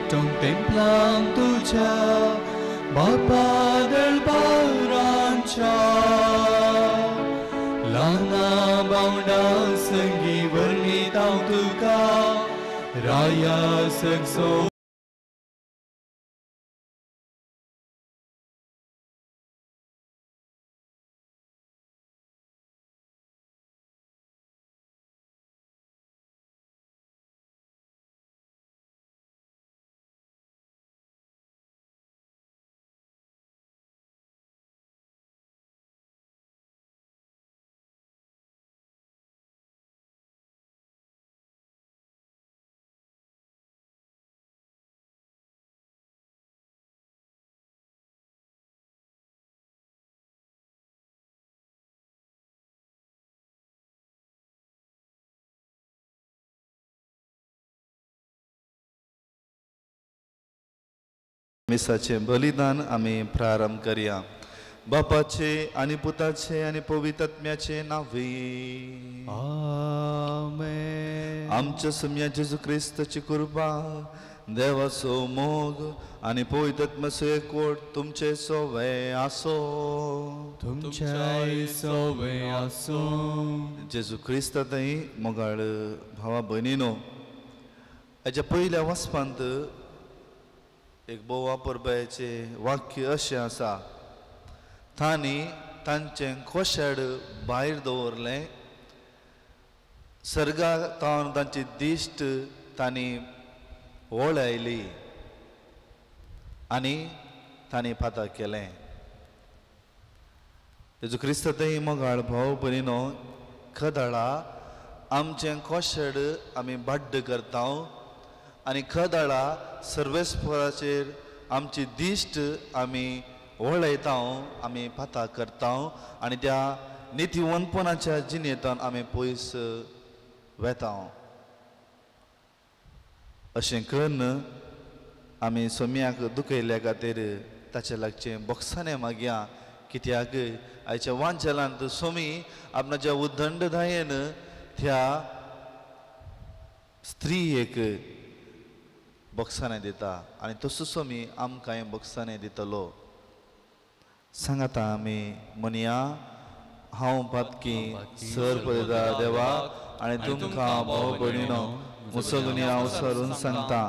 पेटोंक तेंपलांक तुझ्या बापा दळबारांच्या ल्हाना बावंडा संगी वर्णीत हांव तुका राया सगसो मिसाचे बलिदान आम्ही प्रारंभ करूया. बापाचे आणि पुताचे आणि पवित्रात्म्याचे नावे. आमेन. आमच्या सम्या जेजू ख्रिस्ताची कृपा देवाचो मोग आणि पवित्रात्म्याचो एकवट तुमचे सोवे आसो. तुमचे सोवे आसो. जेजू ख्रिस्तातय मोगाळ भावा भयणीनो, हेच्या पयल्या वचपांत एक बोवा परबायचे वाक्य अशें आसा. तांणी तांचें कोशेड भायर दवरलें, सर्गाक तावन तांची दिश्ट तांणी ओळायली आनी तांणी पाता केलें. जेजू क्रिस्तातय मोगाळ भाव भयणीनो, खदाळा आमचें कोशेड आमी बड्ड करता आनी खदाळा सर्वेस्पराचेर आमची दिश्ट आमी ओळयता, आमी पाता करता आनी त्या नितीवंतपणाच्या जिणेंतान आमी पयस वेता. अशें करून आमी सोम्याक दुखयल्या खातीर ताचे लागचें बोगसाणें मागया. कित्याक आयच्या वांचलांत सोमी आपणाच्या उदंडधायेन त्या स्त्रीयेक बोगसाणें दिता आनी तसो सोमी आमकांय बोगसाणें दितलो. सांगाता आमी म्हणया, हांव पातकी सर पळयता देवा आनी तुमकां भाव भयणीनो मुसलुनी हांव सरून सांगता,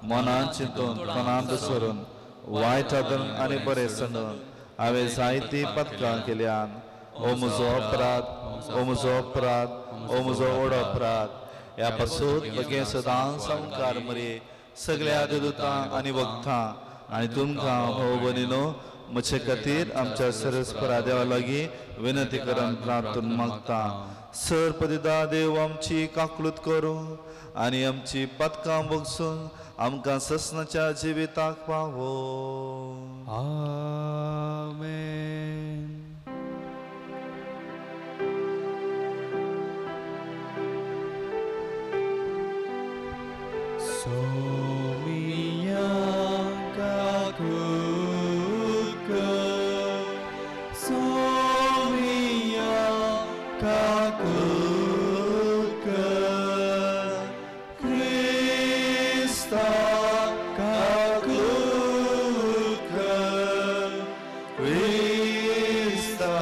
मनांत चिंतून तोंडांत सरून वायटांतून आनी बरें समजून हांवें जायतीं पथकां केल्यान. ओ म्हजो अपराध, ओ म्हजो अपराध, ओ म्हजो व्हड अपराध. ह्या पासून बगे सदां संकार मरे सगळ्या देवतां आनी भक्तां आनी तुमकां भाव भयणीनो म्हजे खातीर आमच्या सरस्परा देवा लागीं विनंती करून प्रार्थना मागता. सर पदिता देव आमची काकलूत करूं आनी आमची पथकां भोगसून आमकां ससनाच्या जिविताक पावो. आमेन. सोमिया काकूक, सोमिया काकूक, क्रिस्ता काकूक, क्रिस्ता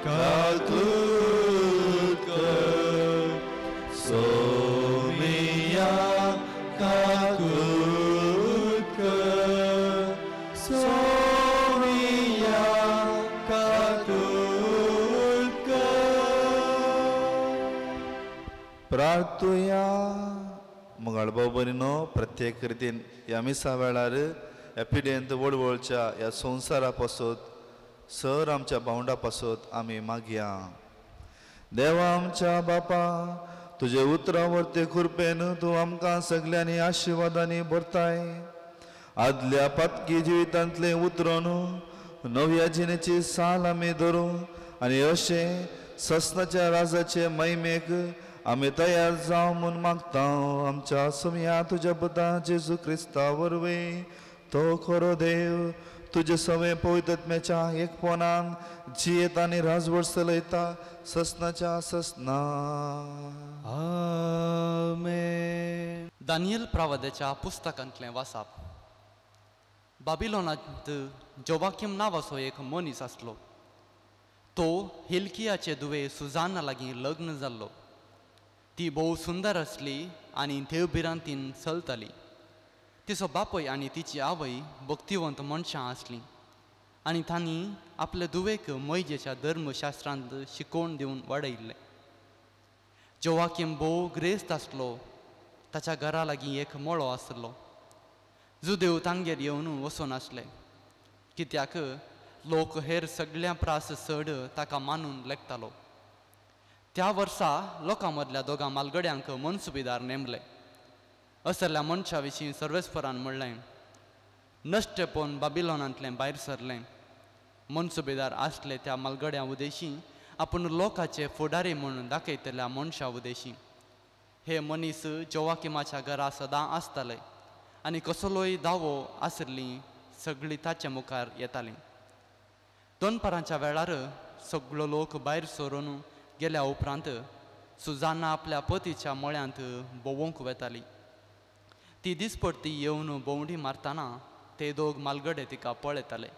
काकूक, सोमिया काकूक, सोमिया काकूक. प्रार्थुया. मोगाळ भाव भयणीनो, प्रत्येक रितीन ह्या मिसा वेळार ह्या पिड्येंत वळवळच्या ह्या संवसारा पासून सर आमच्या भावंडा पासून आमी मागया. देवा आमच्या बापा, तुजे उतरावर्ती कृपेन तूं आमकां सगळ्यांनी आशिर्वादांनी भरताय. आदल्या पातकी जिवितांतले उतरून नव्या जिणेची साल आमी धरूं आनी अशें ससनाच्या राजाचे महिमेक आमी तयार जावं म्हूण मागता. आमच्या सोम्या तुज्या पुता जेजू क्रिस्ता वरवीं तो खरो देव तुजे सवे पवित्रात्म्याच्या एकपणान जियेत आनी राजवट चलयता ससनाच्या ससना. आमेन. दानियल प्रवाद्याच्या पुस्तकांतलें वाचप. बाबिलोनांत जोवाकीम नांवाचो एक मनीस आसलो. तो हिल्कियाचे दुवे सुजाना लागीं लग्न जाल्लो. ती भोव सुंदर आसली आनी देवबिरांतीन चलताली. तिचो बापूय आनी तिची आवय भक्तिवंत मनशां आसलीं आनी तांणी आपले दुवेक मोइजेच्या धर्मशास्त्रांत शिकोवन दिवन वाडयल्लें. जोवाकीम भोव ग्रेस्त आसलो. ताच्या घरा लागीं एक मळो आसलो. जुदेव तांगेर येवन वचून आसले, कित्याक लोक हेर सगळ्या प्रास चड ताका मानून लेखतालो. त्या वर्सा लोकां मदल्या दोगां मालगड्यांक मनसुबेदार नेमले. असल्या मनशा विशीं सर्वेस्परान म्हणलें, नश्टपण बाबिलोनांतलें भायर सरलें. मनसुबेदार आसले त्या मालगड्या उदेशीं आपूण लोकाचे फुडारी म्हूण दाखयतल्या मनशा उदेशीं. हे मनीस जोवाकिमाच्या घरा सदां आसताले आनी कसलोय दावो आसली सगळीं ताच्या मुखार येतालीं. दनपारांच्या वेळार सगळो लोक भायर सरून गेल्या उपरांत सुजाना आपल्या पतीच्या मळ्यांत भोवूंक वेताली. ती दिसपट्टी येवन भोंवडी मारतना ते दोग मालगडे तिका पळयताले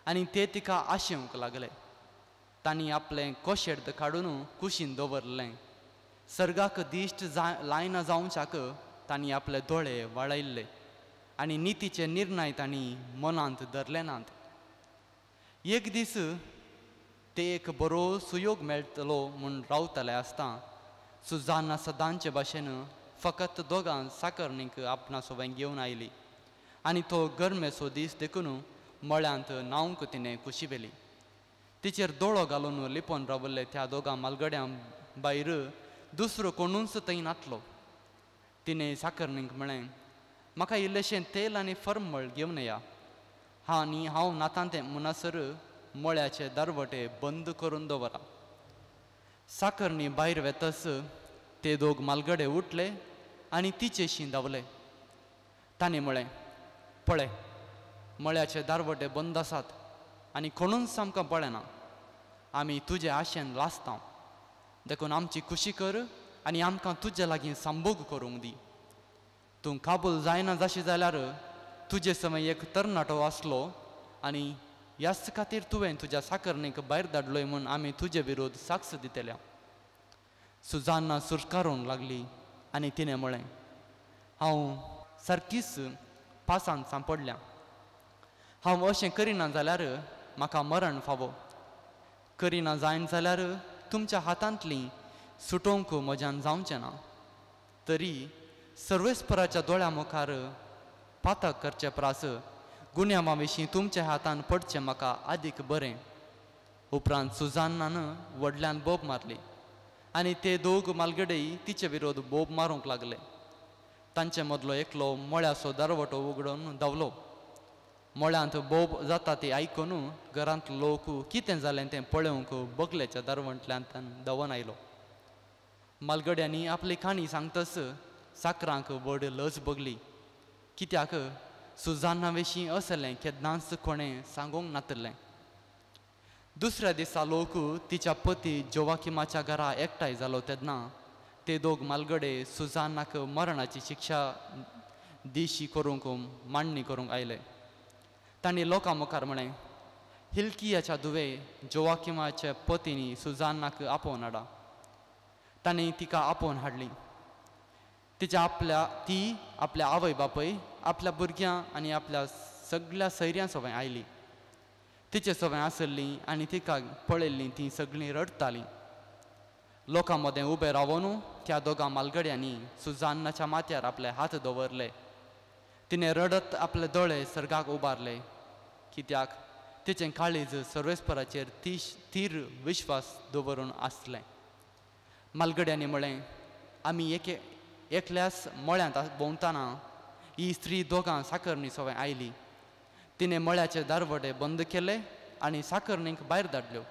आनी ते तिका आशेवंक लागले. तांणी आपलें कोशेर्द काडून कुशीन दवरलें. सर्गाक दिश्ट लायना जावच्याक तांणी आपले दोळे वाळयल्ले आनी नितीचे निर्णय तांणी मनांत धरले नात. एक दीस ते एक बरो सुयोग मेळटलो म्हूण रावताले आसता सुजाना सदांचे भाशेन फकत दोगां साकरणीक आपणा सोबत घेवन आयली आनी तो गरमेचो दीस देखून मळ्यांत न्हावंक तिणें कुशिबेली. तिचेर दोळो घालून लिपोवन रावल्ले त्या दोगां मालगड्यां भायर दुसरो कोणूच थंय नासलो. तिणें साकरणीक म्हळें, म्हाका इल्लेशें तेल आनी फर्मळ घेवन या. हांव नाता तें म्हणसर मळ्याचे दरवटे बंद करून दवरा. साकरणी भायर वेतस ते दोग मालगडे उठले आनी तिचेशीं धांवले. तांणी म्हळें, पळय, मळ्याचे दारवटे बंद आसात आनी कोणूच आमकां पळयना. आमी तुजे आशेन लासता. देखून आमची खुशी कर आनी आमकां तुजे लागीं संभोग करूंक दी. तूं काबूल जायना जशें जाल्यार तुजे समय एक तरणाटो आसलो आनी ह्याच खातीर तुवें तुज्या साकरणीक भायर धाडलोय म्हूण आमी तुजे विरोध साक्ष दितल्या. सुजाना सुरकारूंक लागली आनी तिणें म्हळें, हांव सारकीच पासांत सांपडल्या. हांव अशें करिना जाल्यार म्हाका मरण फावो. करिना जायन जाल्यार तुमच्या हातांतलीं सुटोवंक म्हज्यान जावचें ना. तरी सर्वेस्पराच्या दोळ्या मुखार पातक करचे प्रास गुन्यांवा विशीं तुमच्या हातान पडचें म्हाका आदीक बरें. उपरांत सुजानान व्हडल्यान बोब मारली आनी ते दोग मालगडेय तिचे विरोध बोब मारूंक लागले. तांचे मदलो एकलो मळ्याचो दरवटो उगडून धांवलो. मळ्यांत बोब जाता ती आयकून घरांत लोक कितें जालें तें पळोवंक बगलेच्या दरवंटल्यान धांवन आयलो. मालगड्यांनी आपली काणी सांगतस साकरांक व्हड लज बगली, कित्याक सुजाना विशीं असलें केन्नाच कोणें सांगूंक नातलें. दुसऱ्या दिसा लोक तिच्या पती जोवाकिमाच्या घरा एकठांय जालो तेन्ना ते दोग मालगडे सुजानाक मरणाची शिक्षा दिशी करूंक मांडणी करूंक आयले. तांणी लोकां मुखार म्हळें, हिल्कियाच्या दुवे जोवाकिमाच्या पतीनी सुजानाक आपोवन हाडा. तांणी तिका आपोवन हाडली. ती आपल्या आवय बापय, आपल्या भुरग्यां आनी आपल्या सगळ्या सैऱ्यां सोबत आयली. तिचे सोबत आसलीं आनी तिका पळयल्लीं तीं सगळीं रडतालीं. लोकां मदें उबें रावून त्या दोगां मालगड्यांनी सुजानाच्या माथ्यार आपले हात दवरले. तिणें रडत आपले दोळे सर्गाक उबारले, कित्याक तिचें काळीज सर्वेस्पराचेर थीर विश्वास दवरून आसलें. मालगड्यांनी म्हळें, आमी एकल्याच मळ्यांत भोंवतना ही स्त्री दोगां साकरणी सोबत आयली. तिणें मळ्याचे दारवटे बंद केले आनी साकरणीक भायर धाडल्यो.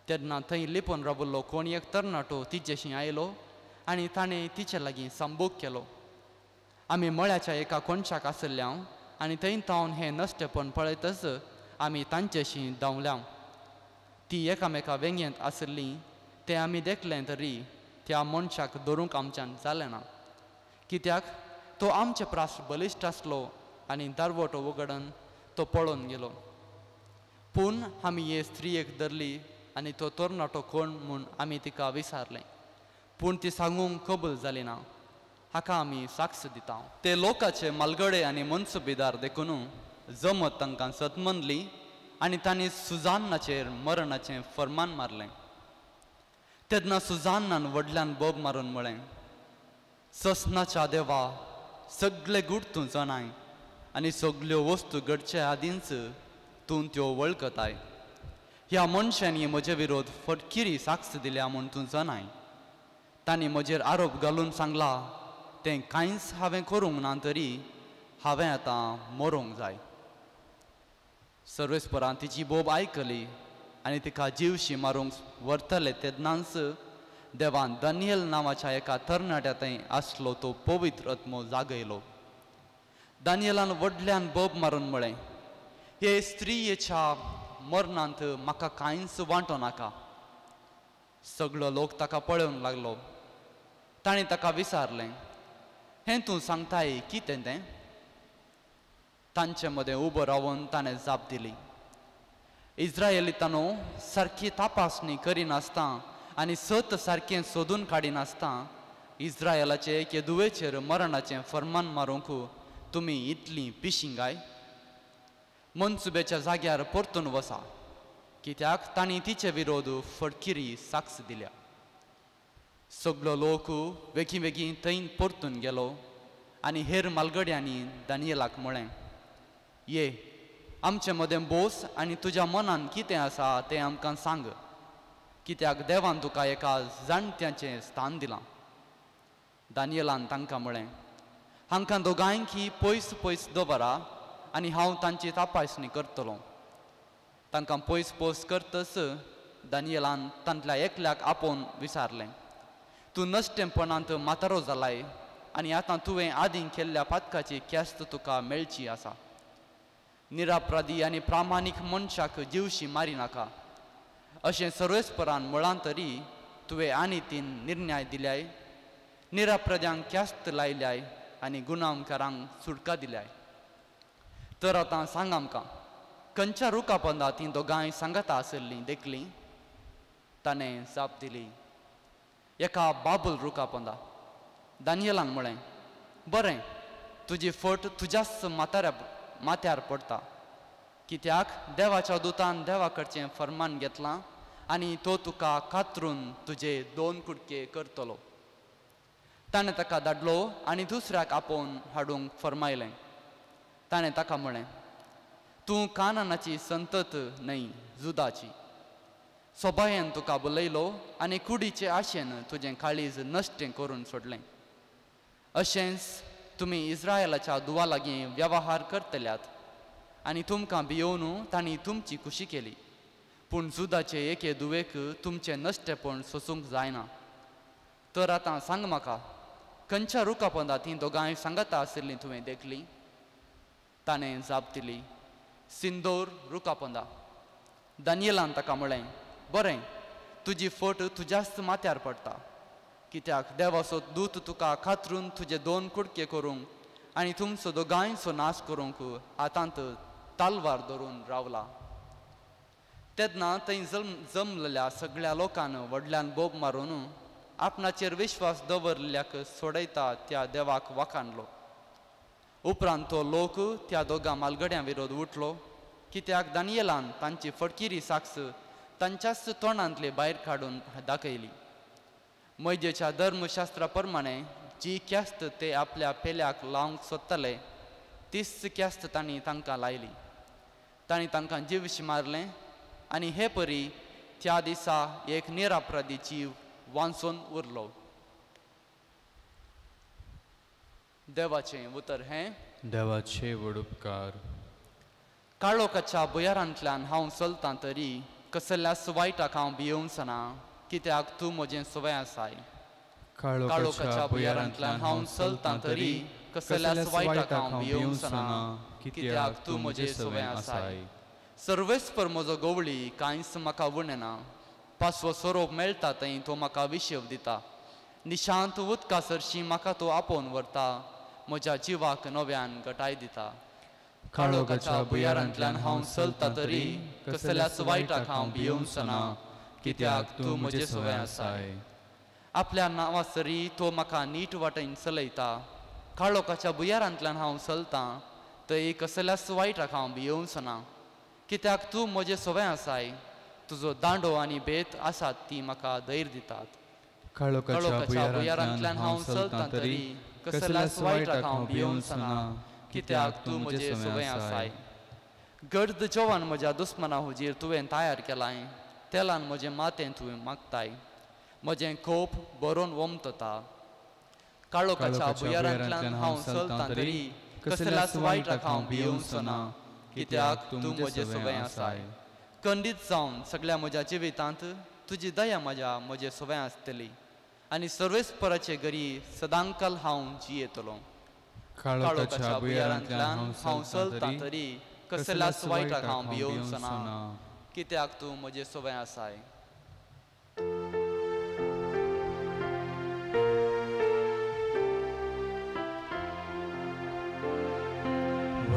तेन्ना थंय लिपोवन रावल्लो कोण एक तरणाटो तिचेशीं आयलो आनी ताणें तिचे लागीं संभोग केलो. आमी मळ्याच्या एका कोणशाक आसल्या आनी थंय तावन हें नश्टपण पळयतच आमी तांचेशीं धांवल्या. ती एकामेका वेंगेंत आसलीं तें आमी देखलें तरी त्या मनशाक धरूंक आमच्यान जालें ना, कित्याक तो आमचे प्रास बलिश्ट आसलो आनी दारवटो उगडन तो पळोवन गेलो. पूण आमी हे स्त्रियेक धरली आनी तो तरणाटो कोण म्हूण आमी तिका विचारलें, पूण ती सांगूंक कबूल जाली ना. हाका आमी साक्ष दिता. ते लोकाचे मालगडे आनी मनसुबेदार देखून जमत तांकां सतमंदली आनी तांणी सुजान्नाचेर मरणाचें फर्मान मारलें. तेन्ना सुजान्नान व्हडल्यान बोब मारून म्हळें, ससनाच्या देवा, सगळे गूढ तूं जाणाय आनी सगल्यो वस्तू घडचे आदींच तूं त्यो वळखताय. ह्या मनशांनी म्हजे विरोध फटकिरी साक्ष दिल्या म्हूण तूं जाणाय. तांणी म्हजेर आरोप घालून सांगला तें कांयच हांवें करूंक ना, तरी हांवें आतां मरूंक जाय. सर्वेस्परान तिची बोब आयकली आनी तिका जीवशी मारूंक व्हरतले तेन्नाच देवान दानियल नांवाच्या एका तरणाट्या थंय आसलो तो पवित्र आत्मो जागयलो. दानियलान व्हडल्यान बोब मारून म्हळें, हे स्त्रियेच्या मरणांत म्हाका कांयच वांटो नाका. सगळो लोक ताका पळोवंक लागलो. ताणें ताका विचारलें, हें तूं सांगताय कितें तें? तांचे मदें उबो रावन ताणें जाप दिली, इस्रायेलीतानो सारकी तपासणी करिनासता आनी सत सारकें सोदून काडिनासता इस्रायलाचे एके दुवेचेर मरणाचें फर्मान मारूंक तुमी इतलीं पिशिंगाय? मनसुबेच्या जाग्यार परतून वसा, कित्याक तांणी तिचे विरोध फटकिरी साक्ष दिल्या. सगळो लोक वेगी वेगी थंय परतून गेलो आनी हेर मालगड्यांनी दानियेलाक म्हळें, ये आमचे मदें बोस आनी तुज्या मनान कितें आसा तें आमकां सांग, कित्याक देवान तुका एका जाणट्याचें स्थान दिलां. दानियेलान तांकां म्हळें, हांकां दोगांयकी पयस पयस दवरा आनी हांव तांची तपासणी करतलों. तांकां पयस पयस करतस दानियेलान तांतल्या एकल्याक आपोवन विचारलें, तूं नश्टेपणांत म्हातारो जालाय आनी आतां तुवें आदीं केल्ल्या पातकाची ख्यास्त तुका मेळची आसा. निरापराधी आनी प्रामाणीक मनशाक जीवशी मारी नाका अशें सर्वेस्परान म्हळां तरी तुवें आनी तीन निर्णय दिल्याय, निरापराध्यांक ख्यास्त लायल्याय आनी गुन्यांवकारांक सुटका दिल्याय. तर आतां सांग आमकां, खंयच्या रुखापंदा तीं दोगांय सांगाता आसलीं देखलीं? ताणें जाप दिली, एका बाबूल रुखापंदा. दानियेलान म्हळें, बरें, तुजी फट तुज्याच माथ्यार पडटा, कित्याक देवाच्या दुतान देवा कडचें फर्मान घेतलां आनी तो तुका कातरून तुजे 2 कुडके करतलो. ताणें ताका धाडलो आनी दुसऱ्याक आपोवन हाडूंक फर्मायलें. ताणें ताका म्हळें, तूं कानानाची संतत न्हय, जुदाची. सोबायेन तुका बुलयलो आनी कुडीचे आशेन तुजें काळीज नश्टें करून सोडलें. अशेंच तुमी इस्रायलाच्या दुवा लागीं वेवहार करतल्यात आनी तुमकां भियोवन तांणी तुमची खुशी केली. पूण जुदाचे एके दुवेक तुमचें नश्टेपण सोसूंक जायना. तर आतां सांग म्हाका, खंयच्या रुखापंदा तीं दोगांय सांगाता आशिल्लीं तुवें देखलीं? ताणें जाप दिली, सिंदोर रुखापंदा. दानियेलान ताका म्हळें, बरें, तुजी फट तुज्याच माथ्यार पडटा, कित्याक देवाचो दूत तुका खात्रून तुजे 2 कुडके करूंक आनी तुमचो दोगांयचो नाश करूंक आतांत तालवार धरून रावला. तेन्ना थंय जमलेल्या सगळ्या लोकांन व्हडल्यान बोब मारून आपणाचेर विश्वास दवरल्याक सोडयता त्या देवाक वखाणलो. उपरांत तो लोक त्या दोगा मालगड्यां विरोध उठलो, कित्याक दानियेलान तांची फटकिरी साक्ष तांच्याच तोंडांतले भायर काडून दाखयली. मैदेच्या धर्मशास्त्रा प्रमाणे जी ख्यास्त ते आपल्या पेल्याक लावंक सोदताले तीच ख्यास्त तांणी तांकां लायली. तांणी तांकां जीवशी मारलें आनी हे परी त्या दिसा एक निरापराधी जीव वांचून उरलो. देवाचें उतर हें, देवाचे व्हड उपकार. काळोखाच्या भुयारांतल्यान हांव चलतां तरी कसल्याच वायटाक हांव भियोवंच ना, कित्याक तूं म्हजें सवय आसाय. काळोखाच्या भुयारांतल्यान हांव चलतां तरी कसल्याच वायटाक हांव भियोवंच ना, कित्याक तूं म्हजें सवय आसाय. सर्वेस्पर म्हजो गवळी कांयच म्हाका उणें ना. पासवो सोरोप मेळटा थंय तो म्हाका विशेव दिता. निशांत उदका सरशी म्हाका तो आपोवन व्हरता, म्हज्या जिवाक नव्यान घटाय दिता. काळोखाच्या भुयारांतल्यान हांव चलता तरी कसल्याच वायटाक हांव भियोंसना, कित्याक तूं म्हजे सवय आसाय. आपल्या नांवासरी तो म्हाका नीट वाटेन चलयता. काळोखाच्या भुयारांतल्यान हांव चलतां थंय कसल्याच वायटाक हांव भियोंसना, कित्याक तूं म्हजे सवय आसाय. तुजो दांडो आनी बेत आसात ती म्हाका धैर्य दितात. काळोखाच्या भुयारांतल्यान हांव चलतां तरी कसल्याच वायटाक हांव भियोंसना, कित्याक तूं म्हजे सवय आसाय. गर्द जेवण म्हज्या दुस्मना हुजीर तुवें तयार केलाय, तेलान म्हजें मातें तुवें मागताय. म्हजें खोप बरोवन वमतता. काळोखाच्या भुयारांतल्यान हांव चलतां तरी कसल्याच वायटाक हांव भियोंसना, कित्याक तूं म्हजे सवय आसाय. खंडीत जावन सगळ्या म्हज्या जिवितांत तुजी दया म्हजे सवय आसतली, आनी सर्वेस्पराचे घरी सदांकाल हांव जियेतलों. काळोखाच्या भुयारांतल्यान हांव चलतां तरी कसल्याच वायटाक हांव भियोंसना, कित्याक तूं म्हजे सवय आसाय.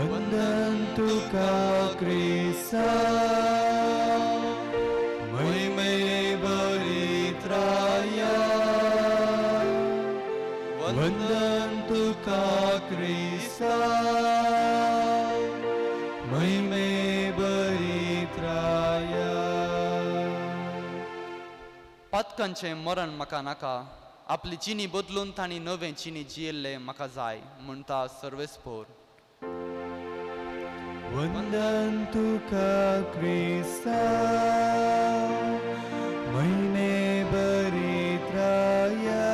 वंदन तुका क्रिस्ता, महिमे बरीत राया. वंदन तुका क्रिस्ता, महिमे बरीत राया. पातकांचें मरण म्हाका नाका, आपली चिनी बदलून तांणी नवें चिनी जियेल्लें म्हाका जाय, म्हणटा सर्वेस्पोर. वंदन तुका क्रिस्ता, महिमे बरीत राया.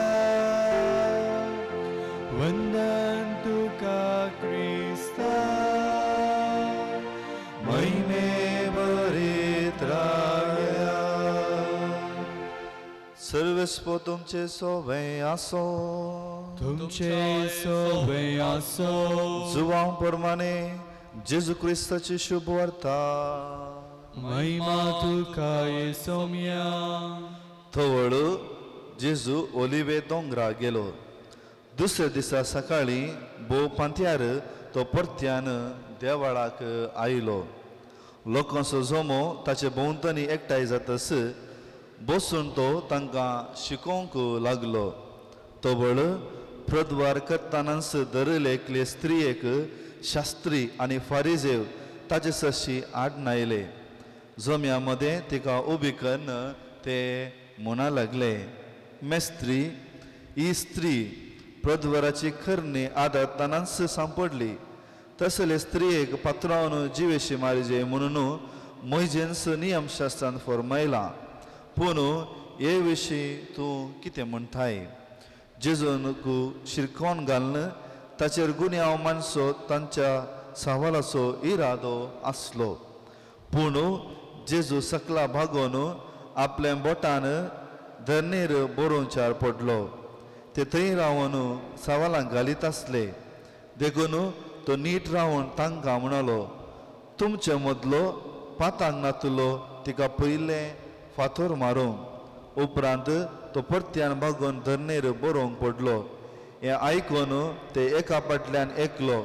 वंदन तुका क्रिस्ता, महिमे बरीत राया. सर्वेस्पो तुमचे सवय आसो, तुमचे सवय आसो. जुवां प्रमाणे जेजू क्रिस्ताची शुभ वार्ता. महिमा तुका येसोम्या. थवळ जेजू ओलिवे दोंगरा गेलो. दुसऱ्या दिसा सकाळी भोव पांत्यार तो परत्यान देवाळाक आयलो. लोकांचो जमो ताचे भोंवतणी एकठांय जातस बसून तो तांकां शिकोवंक लागलो. तवळ प्रद्वार करतानाच धरले एकले स्त्रियेक शास्त्री आनी फारिजेव ताचे सरशी आड आयले. जम्या मदें तिका उबी करून ते म्हणा लागले, मेस्त्री, ही स्त्री प्रद्वाराची खरणी आदरतानाच सांपडली. तसले स्त्रियेक पात्रावन जिवेशी मारजे म्हणून मोइजेंस नियमशास्त्रान फरमायलां. पूण हे विशीं तूं कितें म्हणटाय? जेजूनक शिरकोवन घालन ताचेर गुन्यांव माणसो तांच्या सवालाचो इरादो आसलो. पूण जेजू सकला भागोवन आपल्या बोटान धरणेर बरोवच्यार पडलो. ते थंय रावन सवालांक घालीत आसले. देखून तो नीट रावन तांकां म्हणलो, तुमचे मदलो पातांक नातलो तिका पयले फातोर मारूंक. उपरांत तो परत्यान भागोवन धरणेर बरोवंक पडलो. हें आयकून ते एका फाटल्यान एकलो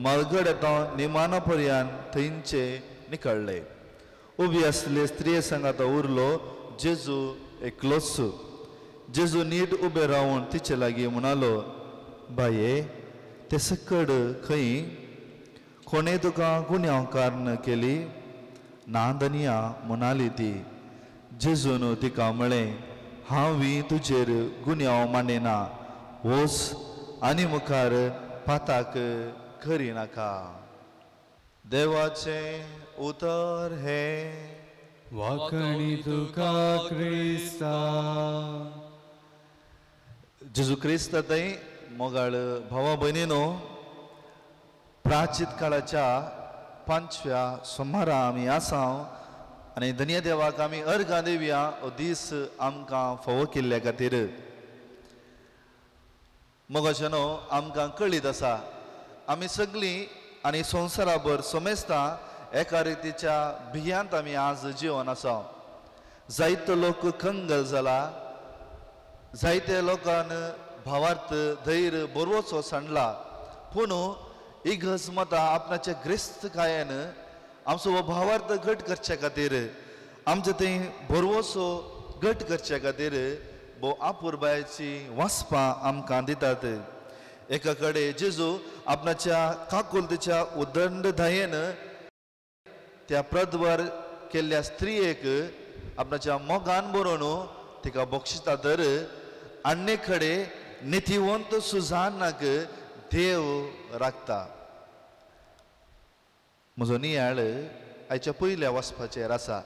मालगड येता निमाना पर्यंत थंयचे निकळ्ळे. उबी आसले स्त्रिये सांगात उरलो जेजू एकलोच. जेजू नीट उबे रावन तिचे लागीं म्हणालो, बाये, ते सकड खंय? कोणें तुका गुन्यांव कारणां केली? ना दनिया म्हणाली ती. जेजून तिका म्हळें, हांव तुजेर गुन्यांव मांडिना. वच आनी मुखार पाताक करी नाका. देवाचे उतर हे. वाकणी तुका क्रिस्ता. जेजू क्रिस्त थंय मोगाळ भावा भयणीनो, प्राचीत काळाच्या 5व्या सोमारा आमी आसाव आनी धन्य देवाक आमी अर्घां दिवया हो दीस आमकां फावो केल्ल्या खातीर. मोगाच्यानो आमकां कळीत आसा आमी सगळीं आनी संवसाराभर समेस्ता एका रितीच्या भियांत आमी आज जिवन आसा. जायतो लोक कंगल जाला, जायत्या लोकांन भावार्थ धैर्य बरोवचो सांडला पूण ही गज मतां आपणाच्या ग्रेस्तकायेन आमचो हो भावार्थ घट करचे खातीर आमचे थंय बरोवचो घट करचे खातीर भोव आपुरबायची वासपां आमकां दितात. एका कडेन जेजू आपणाच्या काकुलतेच्या उदंडधायेन त्या प्रद्वार केल्ल्या स्त्रियेक आपणाच्या मोगान बरोवन तिका बक्षिता तर आनी कडेन निथिवंत सुजानाक देव राखता. म्हजो नियाळ आयच्या पयल्या वचपाचेर आसा.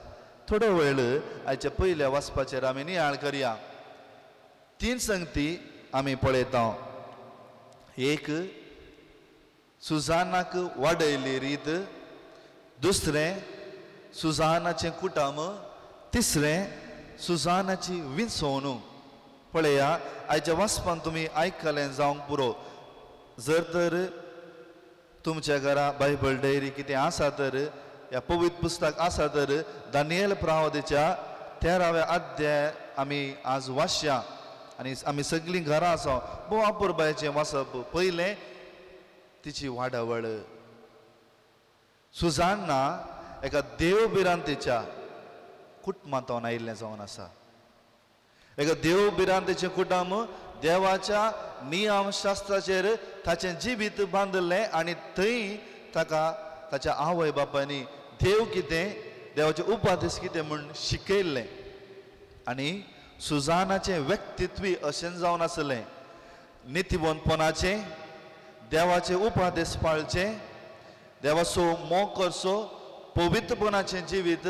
थोडो वेळ आयच्या पयल्या वचपाचेर आमी नियाळ करया. 3 संगती आमी पळयता. एक सुजानाक वाडयली रीत, दुसरें सुजानाचें कुटुंब, तिसरें सुजानाची विंसवणूक. पळया आयच्या वचपान तुमी आयकलें जावंक पुरो. जर तर तुमच्या घरा बायबल डायरी कितें आसा तर या पवित्र पुस्तक आसा तर दानियेल प्रवादीच्या 13व्या अध्याय आमी आज वाचया आनी आमी सगळीं घरां आसा भोव आपुरबायेचें वाचप. पयलें तिची वाडावळ. सुजान्ना एका देवबिरांतेच्या कुटुंबांतून आयिल्लें जावन आसा. एका देवबिरांतेचें कुटुंब देवाच्या नियम शास्त्राचेर ताचें जिवीत बांदलें आनी थंय ताका ताच्या आवय बापायनी देव कितें देवाचें उपादेश कितें म्हूण शिकयल्लें. आनी सुजानाचें व्यक्तित्व अशें जावन आसलें. नितीवंतपणाचें, देवाचे उपादेश पाळचें, देवाचो मोग करचो, पवित्रपणाचें जिवीत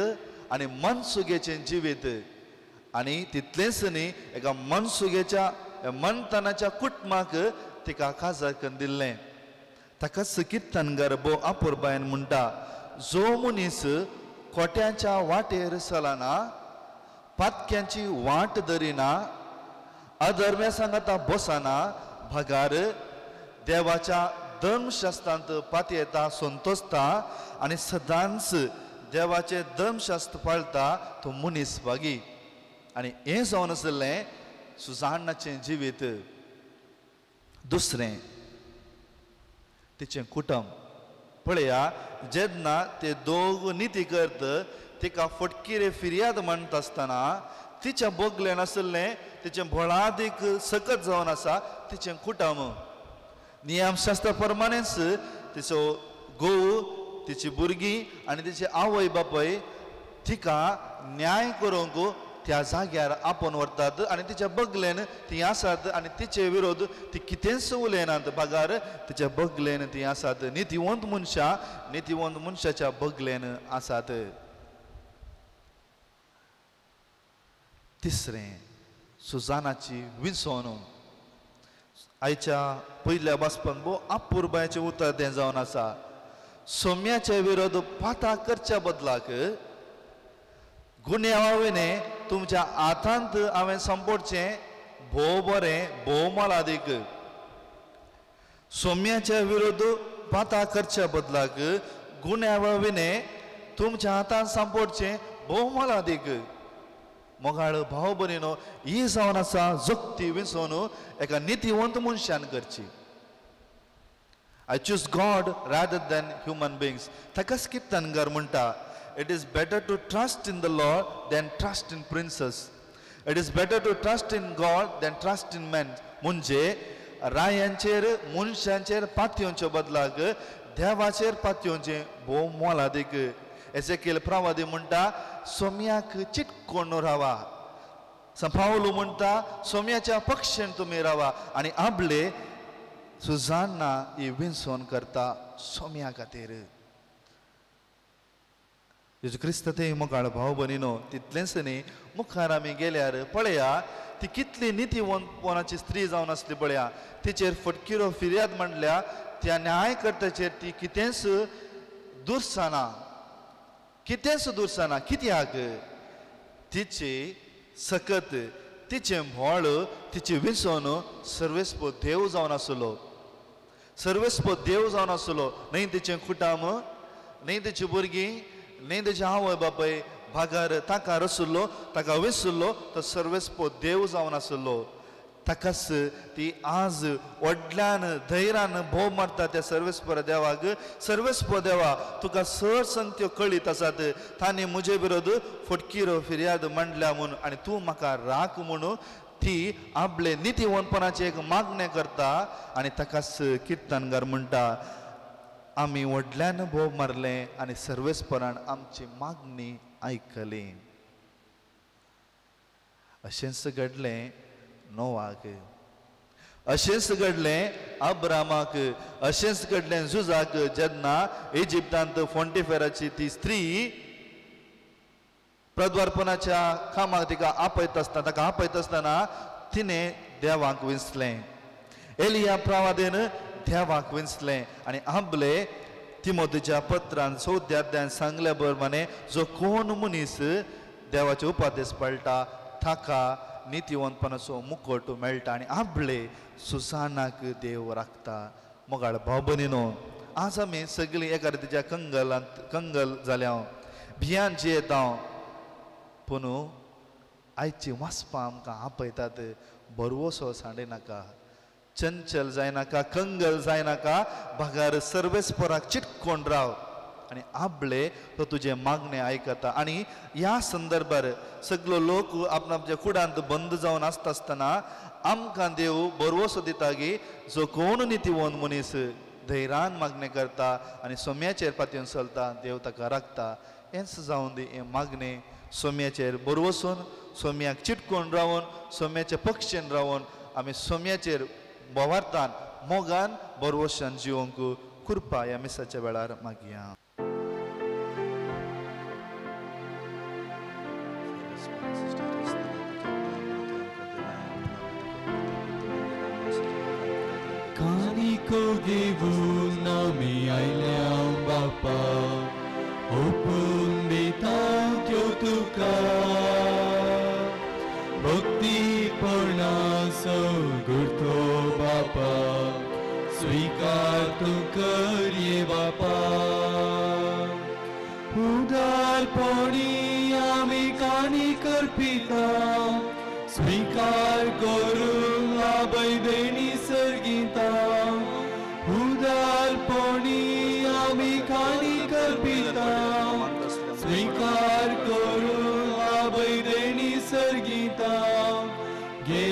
आनी मनसुगेचें जिवीत. आनी तितलेंच न्ही एका मनसुगेच्या मनतनाच्या कुटुंबाक तिका काजार करून दिल्लें. ताकाच किर्तनकार भोव आपुरबायेन म्हणटा, जो मनीस कोट्याच्या वाटेर चलना, पातक्यांची वाट धरिना, अधर्म्या सांगाता बसना, भागार देवाच्या धर्मशास्त्रांत पातयेता, संतोसता आनी सदांच देवाचे धर्मशास्त्र पाळटा तो मनीस भागी. आनी हें जावन आसलें सुजान्नाचें जिवीत. दुसरें तिचें कुटुंब. पळया जेन्ना ते दोग निती करत तिका फटकिरे फिर्याद म्हणत आसतना तिच्या बोगलेन आसलें तिचें भोळादीक सकत जावन आसा तिचें कुटुंब. नियमशास्त्रा प्रमाणेच तिचो घोव, तिची भुरगीं आनी तिचे आवय बापाय तिका न्याय करूंक त्या जाग्यार आपोवन व्हरतात आनी तिच्या बगलेन ती आसात आनी तिचे विरोध ती कितेंच उलयनात. भागार तिच्या बगलेन ती आसात. नितीवंत मनशाच्या बगलेन आसात. तिसरें सुजानाची विंसवणूक. आयच्या पयल्या वाचपाक भोव आपुरबायेचें उतर तें जावन आसा. सोम्याचे विरोध पाता करच्या बदलाक गुन्यांवाविने तुमच्या हातांत हांवें संपोडचें भोव बरें भोव मोलादीक. सोम्याचे विरोध पाता करच्या बदलाक गुन्यांवाविने तुमच्या हातांत संपोडचें भोव मोलादीक. मोगाळ भाव भयणीनो, ही जावन आसा जगती विंसवणूक एका नितीवंत मनशान करची. I choose God rather than human beings. ताकाच किर्तनकार म्हणटा, it is better to trust in the Lord than trust in princes. It is better to trust in God than trust in men. म्हणजे रायांचेर मनशांचेर पातयोंच्या बदलाक देवाचेर पातयोंचें भोव मोलादीक. एसेकिएल प्रवादी म्हणटा, सोम्याक चिटकोन रावा. पावलो म्हणटा, सोम्याच्या पक्षेन तुमी रावा. आनी आपले सुजान्ना ही विंसवण करता सोम्या खातीर. जेजू क्रिस्त ते मोगाळ भाव भयणीनो, तितलेंच न्ही मुखार आमी गेल्यार पळया ती कितली नितीवंतपणाची स्त्री जावन आसली. पळया तिचेर फटकिरो फिर्याद मांडल्या त्या न्यायकर्त्याचेर ती कितेंच दुरसाना, कितेंच दुरसाना. कित्याक तिची सकत, तिचें व्हळ, तिची विंसवण सर्वेस्प देव जावन आसलो. सर्वेस्प देव जावन आसलो. न्हय तिचें कुटुंब, न्हय तिची भुरगीं, न्हय तिचे आवय बापाय भागार ताका रसलो, ताका विसरलो, तो सर्वेस्प देव जावन आसलो. ताकाच ती आज व्हडल्यान धैर्यान भोव मारता त्या सर्वेस्पर देवाक. सर्वेस्पर देवा तुका सर संगत्यो कळीत आसात, तांणी म्हजे विरोध फटकीरो फिर्याद मांडल्या म्हूण आनी तूं म्हाका राख म्हणून ती आपले नितीवंतपणाची एक मागणे करता. आनी ताकाच किर्तनकार म्हणटा आमी व्हडल्यान भोव मारले आनी सर्वेस्परान आमची मागणी आयकली. अशेंच घडलें नोवाक, अशेंच घडलें अब्रामाक, अशेंच घडलें झुजाक जेन्ना इजिप्तांत फोंटिफेराची ती स्त्री प्रद्वारपणाच्या कामाक तिका ताका आपयत आसतना तिणें देवाक विंचलें. एलिया प्रवादेन देवाक विंचलें आनी आपले तिमोथीच्या पत्रांत 4 अध्यायान सांगल्या प्रमाणे जो कोण मनीस देवाचे उपादेश पळटा ताका नितीवंतपणाचो मुकोट मेळटा आनी आपले सुसानाक देव राखता. मोगाळ भाव भयणीनो, आज आमी सगळीं एका रितीच्या कंगल जाल्या, भियान जियेता, पूण आयची वाचपां आमकां आपयतात. बरवोसो सांडिनाका, चंचल जायनाका, कंगल जायनाका, भागार सर्वेस्पराक चिटकोन राव आनी आपले तो तुजे मागणे आयकता. आनी ह्या संदर्भार सगळो लोक आपणाच्या कुडांत बंद जावन आसतना आमकां देव बरवोसो दिता की जो कोण नितीवंत मनीस धैर्यान मागणे करता आनी सोम्याचेर पातयेवन चलता देव ताका राखता. हेंच जावन दी हे मागणे सोम्याचेर बरवसून, सोम्याक चिटकोन रावन, सोम्याच्या पक्षेन रावन आमी सोम्याचेर बोवारतान मोगान बरवशान जिवंक कृपा ह्या मिसाच्या वेळार मागया. कानिको घेऊन आमी आयल्या बापा, ओपून दिता त्यो तुका, भक्तीपणाचो गुर्तो बापा, स्वीकार तूं कर ये बापा. उदारपणी आमी कानी करपिता, स्वीकार करूंक आबैदेणी सर्गिता. उदारपणी आमी कानी करपिता, स्वीकार करूंक आबैदेणी सर्गिता. गे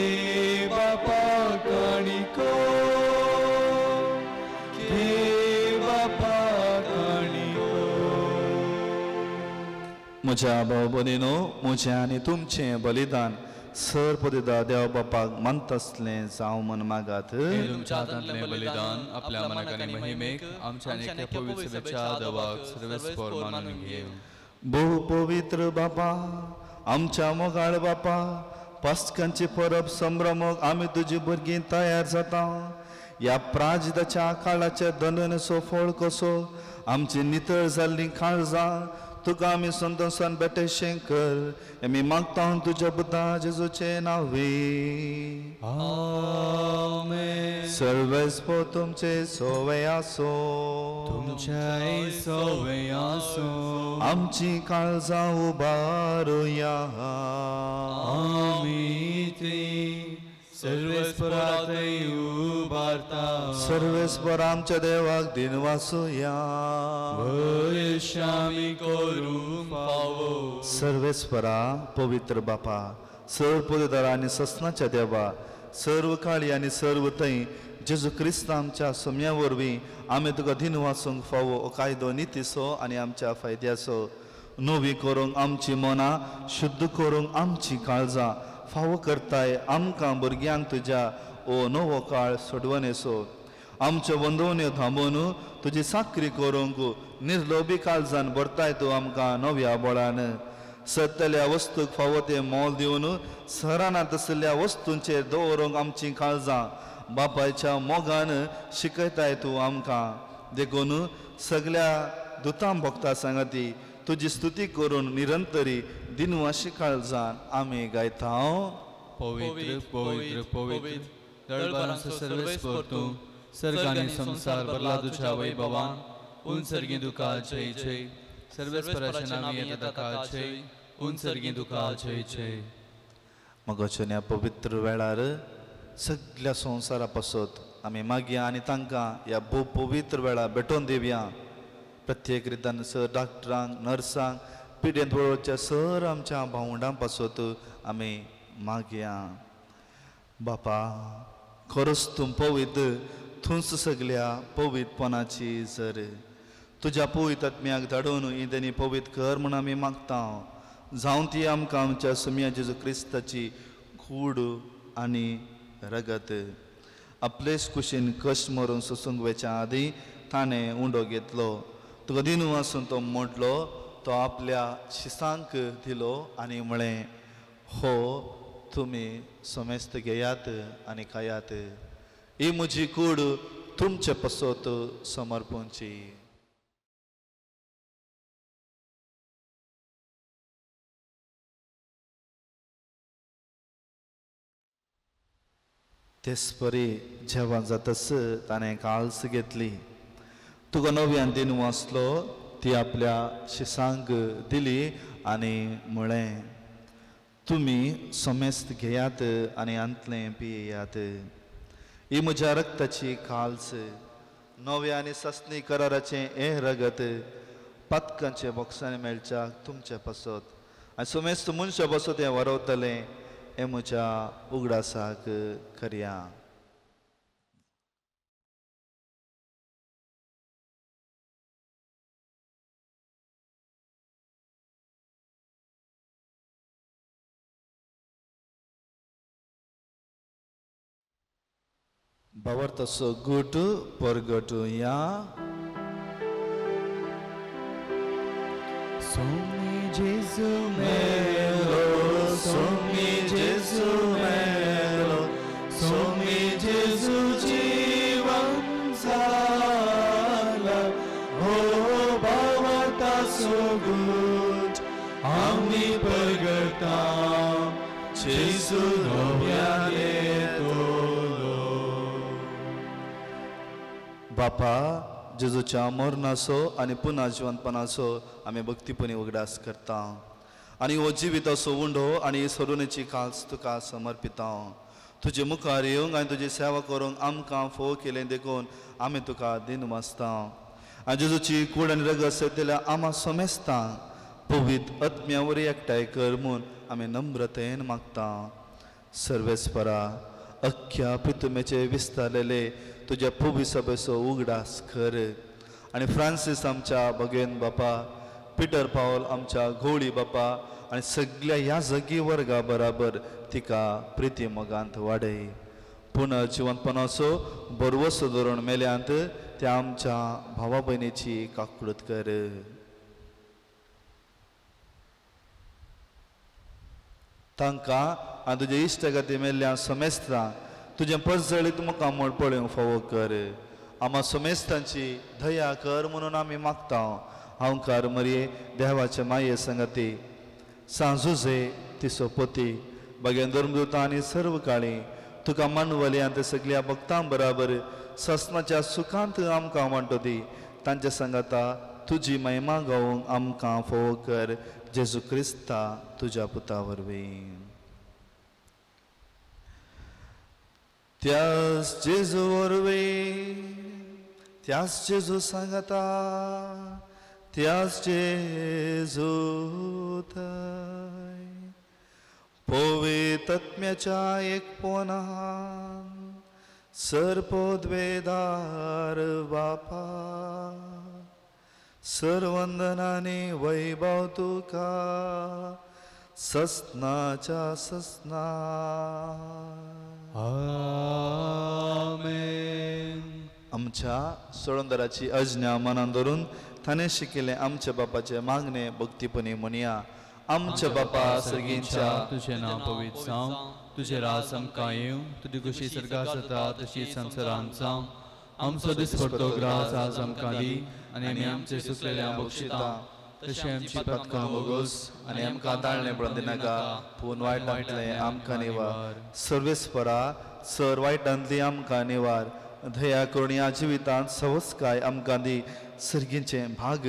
बापा काणिको, गे बापा काणिको. म्हज्या भाव भयणीनो, म्हजें आनी तुमचें बलिदान सर्पदिदा देव बापाक मानत असलें जावं म्हण मागात. तुमच्या हातांतलें बलिदान आपल्या मनाक आनी महिमेक आमच्या आनी पवित्र सभेच्या देवाक सर्वेस्पर मानून घेव. भोव पवित्र बापा, आमच्या मोगाळ बापा, पास्कांची परब संभ्रमक आमी तुजी भुरगीं तयार जाता. ह्या प्राजिताच्या काळाच्या दंडनेचो फळ कसो आमची नितळ जाल्लीं काळजां तुका आमी संतोषान बेटेशें कर. आमी मागता तुज्या पुता जेजूचे नांवे. आमेन. सर्वेस्पर तुमचे सोवे आसो, तुमच्याय सोवे आसो. आमची काळजां उबारुया. आमी ती सर्वेस्परातय उबारता. सर्वेस्पर आमच्या देवाक दिन वासुया. वैशामी करूंक पावो. सर्वेस्परा पवित्र बापा, सर्वपदार आनी ससनाच्या देवा, सर्व काळी आनी सर्व थंय जेजू क्रिस्त आमच्या सोम्या वरवीं आमी तुका दिन वाचूंक फावो हो कायदो नितीसो आनी आमच्या फायद्याचो. नवी करूंक आमची मनां, शुद्ध करूंक आमची काळजां फावो करताय आमकां भुरग्यांक तुज्या ओ नवो काळ सोडवन येसो. आमच्यो बंदोवण्यो थांबोवन तुजी साखरी करूंक निर्लोभी काळजान भरताय तूं आमकां नव्या बळान. सत्तल्या वस्तूक फावो ते मोल दिवन सरानांत आसलेल्या वस्तूंचेर दवरूंक आमची काळजां बापायच्या मोगान शिकयताय तूं आमकां. देखून सगळ्या दुतां भक्तां सांगाती तुजी स्तुती करून निरंतरी दिनवाशी काळजान आमी गायता. पवित्र पवित्र पवित्र दळबारांचो सर्वेस्पर तूं, सर्ग आनी संसार भरला तुज्या वैभवान. उंसर्गी दुका जय जय, सर्वेस्पराच्या नांवी येता ताका जय. उंसर्गी दुका जय जय. मगोच्या ह्या पवित्र वेळार सगळ्या संवसारा पासत आमी मागया आनी तांकां ह्या पवित्र वेळा भेटोवन दिवया. प्रत्येक रितान सर डॉक्टरांक नर्सांक पिड्यांत वळोवच्या सर आमच्या भावंडां पासत आमी मागया. बापा खरोच तूं पवित्र, थंच सगळ्या पवित्रपणाची जर तुज्या पवित्र आत्म्याक धाडून ही तेणी पवित्र कर म्हूण आमी मागता. जावं ती आमकां आमच्या सुम्या जेजू क्रिस्ताची कूड आनी रगत आपलेच कुशीन कश्ट मरून सोसूंक वेच्या आदी ताणें उंडो घेतलो. तुका दिनू आसून तो म्हटलो, तो आपल्या शिसांक दिलो आनी म्हळें, हो तुमी समेस्त घेयात आनी खायात. ही म्हजी कूड तुमचे पासत समर्पूंची. तेसपरी जेवण जातस ताणें काळस घेतली. तुका नव्यान दिनू आसलो ती आपल्या शिसांक दिली आनी म्हळें, तुमी समेस्त घेयात आनी अंतलें पियेयात. ही म्हज्या रक्ताची काळस, नव्या आनी सस्नी कराराचें हें रगत पदकांचे बॉक्सांनी मेळच्याक तुमचे पासत आनी समेस्त मनशा पासत हें वरवतलें हें म्हज्या उगडासाक करया. Bawartaso gutu porgotu ya. Somi Jesu melo, Somi Jesu melo, Somi Jesu jivan zala. Oh bawartaso gut, ami pergertam, Jesu novyane tolo. बापा जेजूच्या मरणाचो आनी पुन्हा जिवंतपणाचो आमी भक्तीपणी उगडास करता आनी हो जिविताचो उंडो आनी सरुणेची काल्स तुका समर्पिता. तुजे मुखार येवंक आनी तुजी सेवा करूंक आमकां फोव केलें देखून आमी तुका दिन वाचता. आनी जेजूची कूड आनी रगत सेतल्या आमा समेस्तां पवित्र आत्म्या वरी एकठांय कर म्हूण आमी नम्रतेन मागता. सर्वेस्परा अख्ख्या पितुमेचे विस्तारलेले तुज्या पवित्र सभेचो उगडास कर आनी फ्रांसीस आमच्या भगवेन बापा, पिटर पावल आमच्या घोवळी बापा आनी सगळ्या ह्या जगी वर्गा बराबर तिका प्रिती मोगांत वाडय. पुन्हा जिवंतपणाचो बरवसो धरून मेल्यांत त्या आमच्या भावा भयणीची काकुळत कर. तांकां आनी तुजे इश्टगती मेल्ल्या समेस्तां तुजें परजळीत मुखामळ पळोवंक फावो कर. आमा समेस्तांची दया कर म्हणून आमी मागता. हांवकार मरये देवाचे माये संगती, सांजुजे तिचो पोती, भगेन धर्मदूतां आनी सर्व काळी तुका मानवल्यांत सगळ्या भक्तां बराबर ससनाच्या सुखांत आमकां वांटो दी. तांच्या संगता तुजी महिमा गावंक आमकां फोव कर. जेजू क्रिस्ता तुज्या पुता वरवीं. त्याच जेजू वरवीं, त्याच जेजू सांगता, त्याच जेजू थंय पवित्र आत्म्याच्या एकपणान सर्पोद्वेदार बापा सर्वंदनाने वैभव तुका ससनाच्या ससना. आमेन. आमच्या सोळंदराची अज्ञा मनान धरून ताणें शिकिल्ले आमच्या बापाचे मागणे भक्तीपणी म्हणया. आमच्या बापा सर्गींच्या तुझे नाव पवित्र जावं, तुझे राज आमकां येवं, तुजी कुशी स्वर्गांत जाता तशी संवसारांत जावं. आमचो दिसपडटो ग्रास आज आमकां दी आनी आमी आमचे सुकलेल्यांक बक्षिता तशें आमची पदकां बोगोस आनी आमकां दाळणें पडूंक दिनाका, पूण वायटांतले आमकां निवार. सर्वेस्परा सर वायटांतली आमकां निवार. दया करून ह्या जिवितांत सवस्काय आमकां दी. सर्गीचे भाग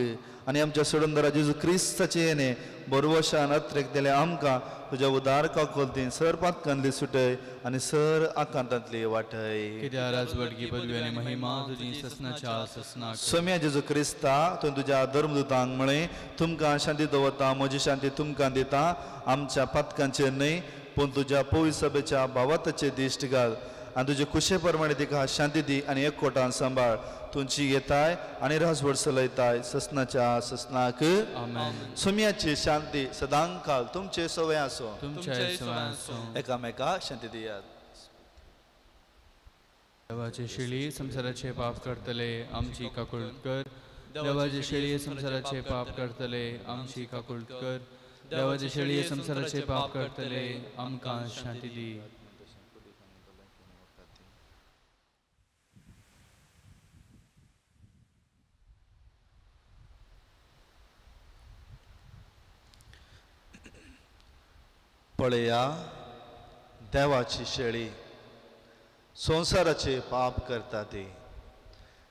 आनी आमच्या सोडूनदारा जेजू क्रिस्ताचे येणे बरोवशान अत्रेक दिले आमकां तुज्या उदार काकोलतीन सर पातकांतली सुटय आनी सर आकांतांतली वाटय. कित्याक राजवडगी पदवी आनी महिमा तुजी ससनाच्या ससनाक. सोम्या जेजू क्रिस्ता तुवें तुज्या धर्मदुतांक म्हळें तुमकां शांती दवरता म्हजी शांती तुमकां दिता आमच्या पातकांचेर न्हय पूण तुज्या पवित्र सभेच्या भावाताचेर दिश्ट घाल आनी तुजे कुशे प्रमाणे तिका शांती दी आनी एकवटान सांबाळ तुमची येताय आनी राजवड चलयताय ससनाच्या ससनाक. आमेन. सोम्याची शांती सदांकाल तुमचे सवय आसूं. तुमच्या सवय आसूं. एकामेकाक शांती दियात. देवाचे शेळी संसाराचे पाप करतले आमची काकूळ कर. देवाचे शेळी संसाराचे पाप करतले आमची काकूळ कर. देवाचे शेळी संसाराचे पाप करतले आमकां शांती दी. पळया देवाची शेळी संसाराचे पाप करता ती.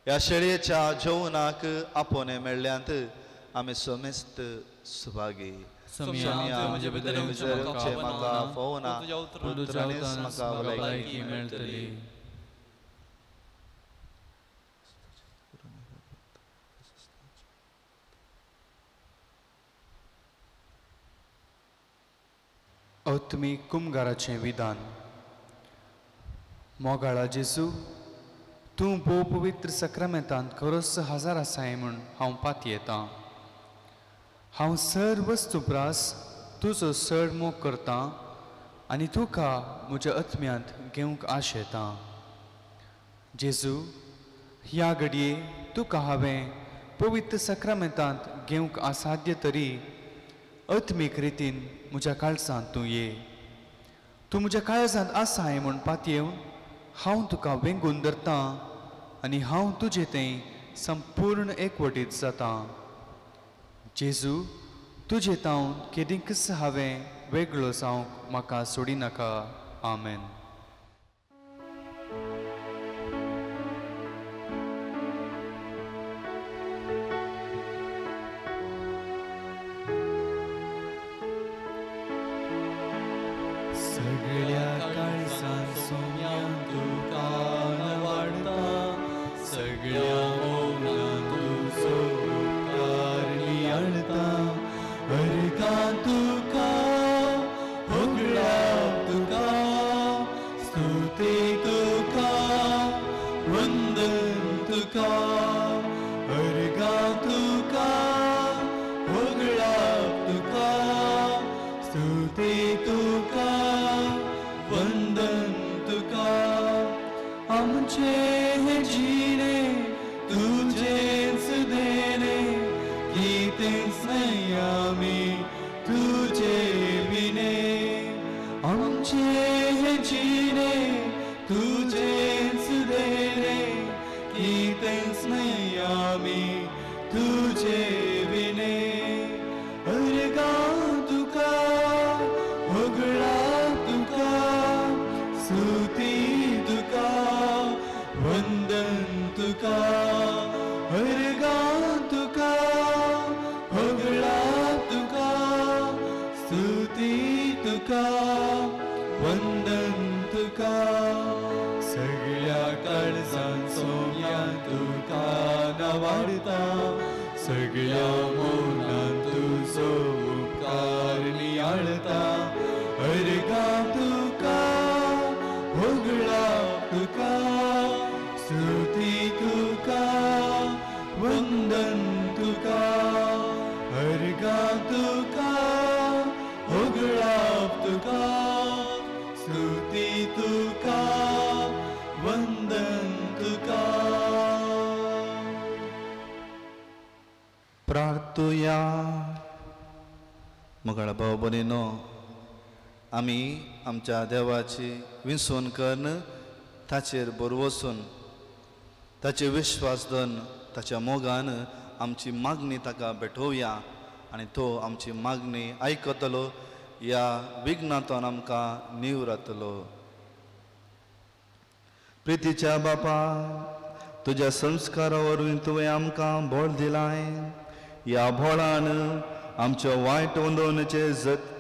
ह्या शेळयेच्या जेवणाक आपोवणे मेळ्ळ्यांत आमी समेस्त सुभागी. म्हाका फोवना म्हाका भलायकी मेळटली. आत्मीक कुमगाराचें विधान. मोगाळा जेजू तूं भोव पवित्र सक्रामेंतांत खरोच हजार आसाय म्हूण हांव पात येतां. हांव सर वस्तुप्रास तुजो चड मोग करतां आनी तुका म्हज्या आत्म्यांत घेवंक आशेतां. जेजू ह्या घडये तुका हांवें पवित्र सक्रामेंतांत घेवंक असाध्य तरी आत्मीक रितीन म्हज्या काळजांत तूं ये. तूं म्हज्या काळजांत आसाय म्हूण पात येवन हांव तुका वेंगून धरतां आनी हांव तुजें तें संपूर्ण एकवटीत जातां. जेजू तुजे तावन केदींकच हांवें वेगळो जावंक म्हाका सोडिनाका. आमेन. सगळ्या काळजान सोम्यान तुका वाडता. सगळ्या मौनान तुजो उपकार नियाळता. अर्गां तुका होगळां तुका स्तुती तुका वंदन तुका. अर्गां तुका होगळां तुका स्तुती तुका वंदन तुका. आमचे हे जिणे तुजेच देणे गीतेच नाही आमी तुजे विणे. आमचे हे जिणे तुजेच देणे गीतेच नाही आमी तुजे विणे. अर्गां तुका होगळां तुका स्तुती तुका वंदन तुका. अर्गां तुका होगळां तुका स्तुती तुका वंदन तुका. सगळ्या काळजान सोम्यान तुका वाडता. सगळ्या मौनान तुजो उपकार नियाळता. अर्गां तुका होगळां तुका स्तुती तुका वंदन तुका. अर्गां तुका होगळां तुका स्तुती तुका वंदन तुका. प्रार्थुया. मोगाळ भाव भयणीनो आमी आमच्या देवाची विंसवण करून ताचेर बर वचून ताचे विश्वास दवन ताच्या मोगान आमची मागणी ताका भेटोवया आनी तो आमची मागणी आयकतलो. ह्या विघ्नांतून आमकां निव रावतलो. प्रितीच्या बापा तुझ्या संस्कारावरून तुवें आमकां बळ दिलाय. ह्या बळान आमच्यो वायट वंदवणेचे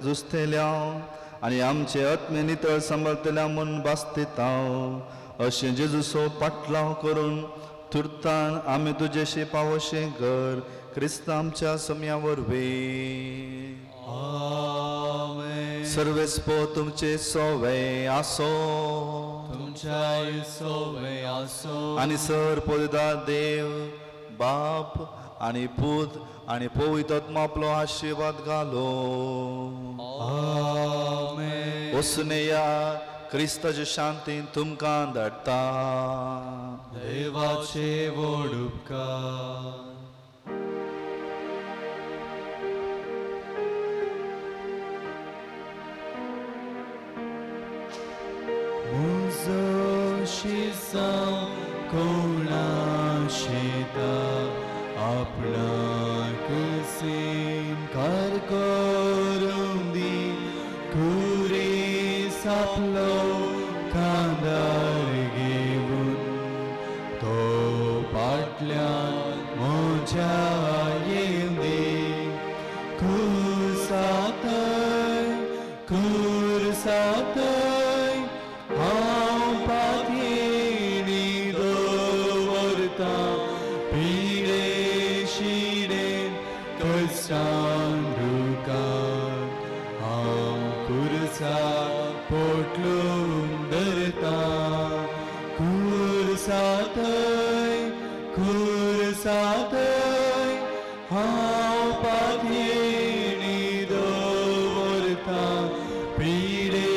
जुस्तेल्या आनी आमचे आत्मे नितळ सांबाळतल्या म्हूण बास्तिता. अशें जेजूचो पाटलाव करून तुर्तान आमी तुजेशी पावोशें कर. क्रिस्त आमच्या समया वरवीं. सर्वेस्पो तुमचे सोवे आसो. तुमच्या सोवे आसो. आनी सर पळयता देव बाप आनी पूत आनी पवित्र आत्मा आपलो आशिर्वाद घालो. वसुनेया क्रिस्ताचे शांतीन तुमकां धाडटा. देवाचे व्हड उपकार. म्हजो शिसांव कोणाशेता आपणाक सिंकार करूंक दी. खुरीस आपलो कांदार घेवन तो पाटल्यान म्हज्या येवं दी. खुर्सातय हांव पातयेनी दवरता. पिडे शिडेन कश्टान दुखान हांव खुर्सात पोटलून धरता. खुर्सातय हांव पातयेनी दवरता. पिडे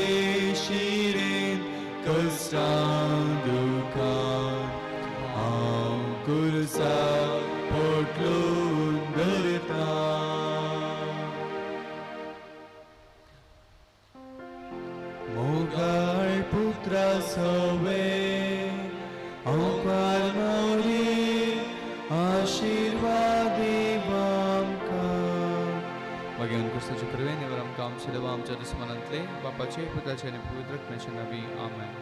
शिडेन कश्टान दुखान हांव खुर्सात पोटलून धरता. मोगाळ पुत्रा सवे औकार मौरी आशीर्वादी आमकां. मागीर क्रिस्ताचे प्रवेणेवर आमकां आमचे देवा आमच्या दुस्मनांतले बापाचे पुताचे आनी पवित्र आत्म्याचे नांवी आमेन.